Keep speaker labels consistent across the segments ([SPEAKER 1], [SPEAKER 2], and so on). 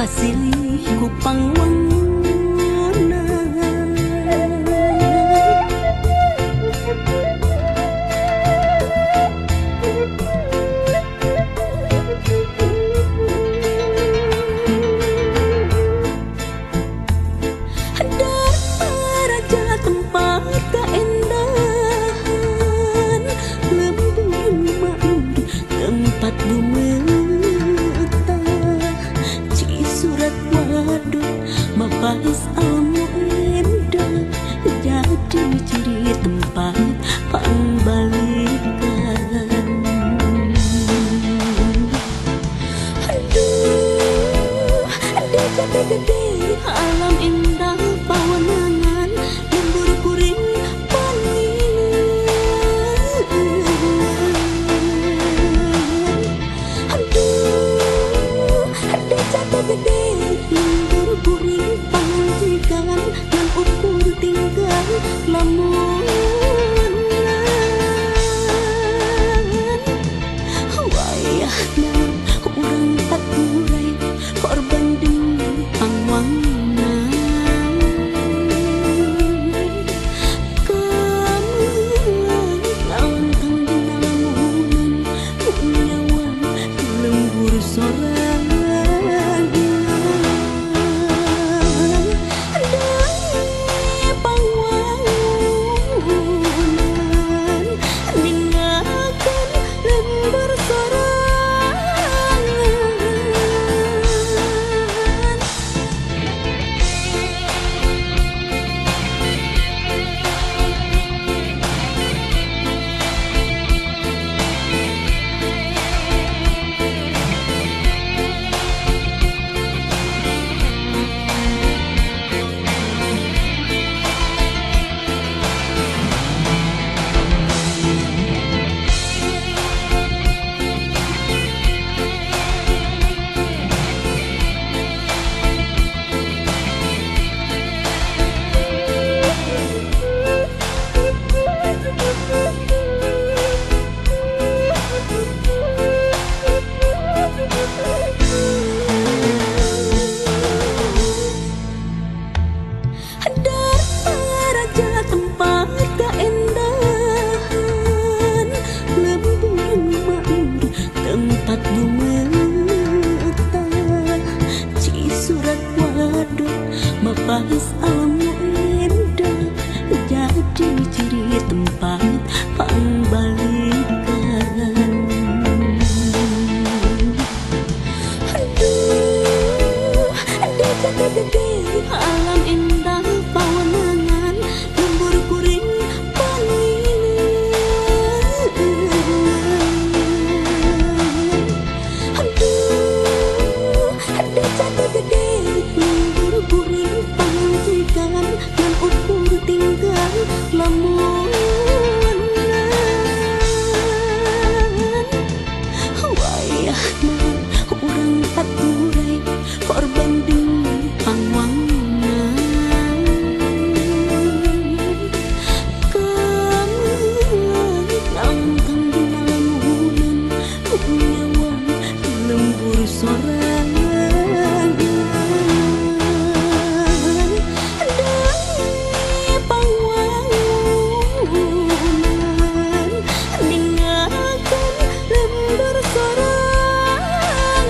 [SPEAKER 1] kasihku pangwangan. Raja tempat keindahan, lembur makmur tempat bumetah, ci surat waduk mapais almu indah, jadi ciri tempat pangbalikan. Aduh, di jati gede alam indah pawanangan, lembur kuring paningan. Aduh, di jati gede lembur kuring panjikan, dan ukur tinggal lamun wayahna urang aturai korban demi pangwangan. Kamu lawantang dinalamunan punyawan lembur sorangan. Dari pangwangan ninggalkan lembur sorangan. Raja tempat keindahan, lembur makmur tempat bumetah, ci surat waduk mapais almu indah, jadi ciri tempat pangbalikan. Aduh, di jati gede alam indah pawanangan, lembur kuring paningan. Aduh, di jati gede lembur kuring panjikan, dan ukur tinggal lamun wayahna urang aturai korban demi pangwangan. Kamu lantang dinalamunan punyawan lembur sorangan. Dari pangwangan ninggalkan lembur sorangan.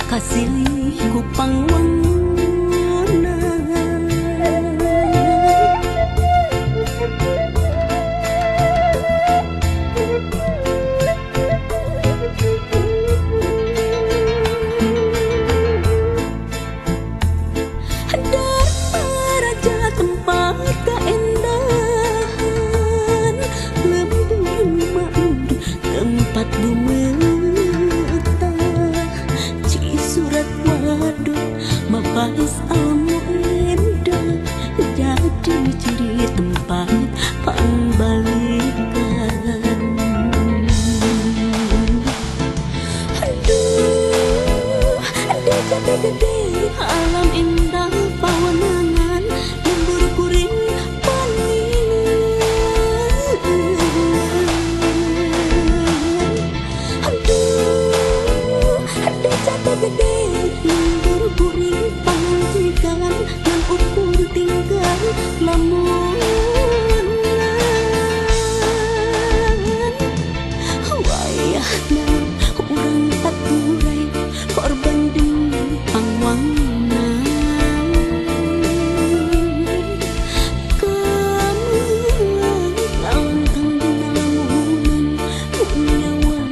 [SPEAKER 1] Kasilihku pangwangunan. Daraja tempat keindahan, lembur mandu tempat bumetah, Cisurat waduk mapais almu indah, jadi ciri tempat pangbalikan. Aduh, desa gede alam indah pawanangan, lembur kuring paningan. Aduh, desa gede lembur kuring pangantikan, dan ukur tinggal lamunan. Wayahna urang paturai korban demi pangwangunan. Kamu langkang dinamunan, punyawan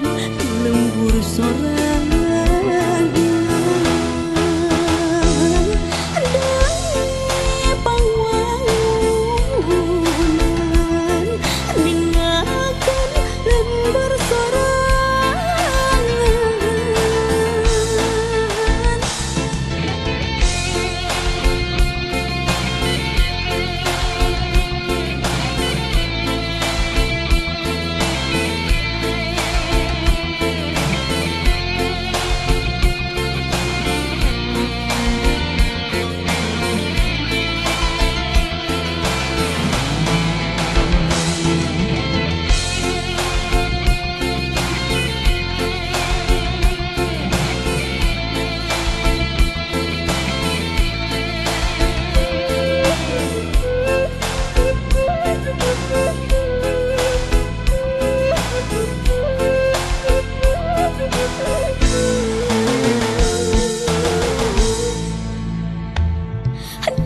[SPEAKER 1] lembur sorangan. Dari pangwangunan ningakan lembur sorangan.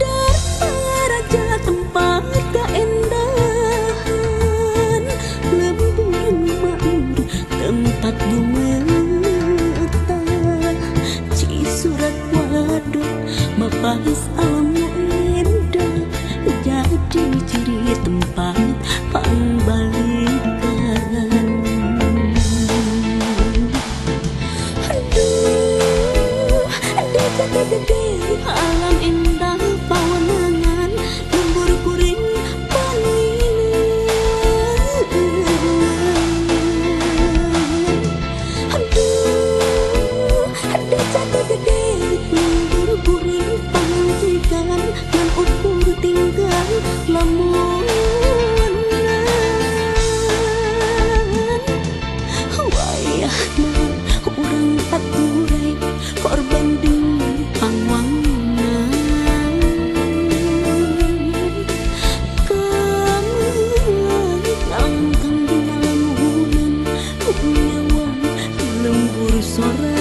[SPEAKER 1] Daraja tempat keindahan, lembur mandu tempat bumetah, Cisurat waduk mapais almu indah, jadi ciri tempat pangbalikan. Aduh, desa gede alam indah pawanangan, lembur kuring paningan. Aduh, desa gede lembur kuring pangantikan, dan ukur tinggal lamunan. Wayahna urang paturai korban demi pangwangunan. Kamu langkang dinamunan, punyawan lembur sorangan.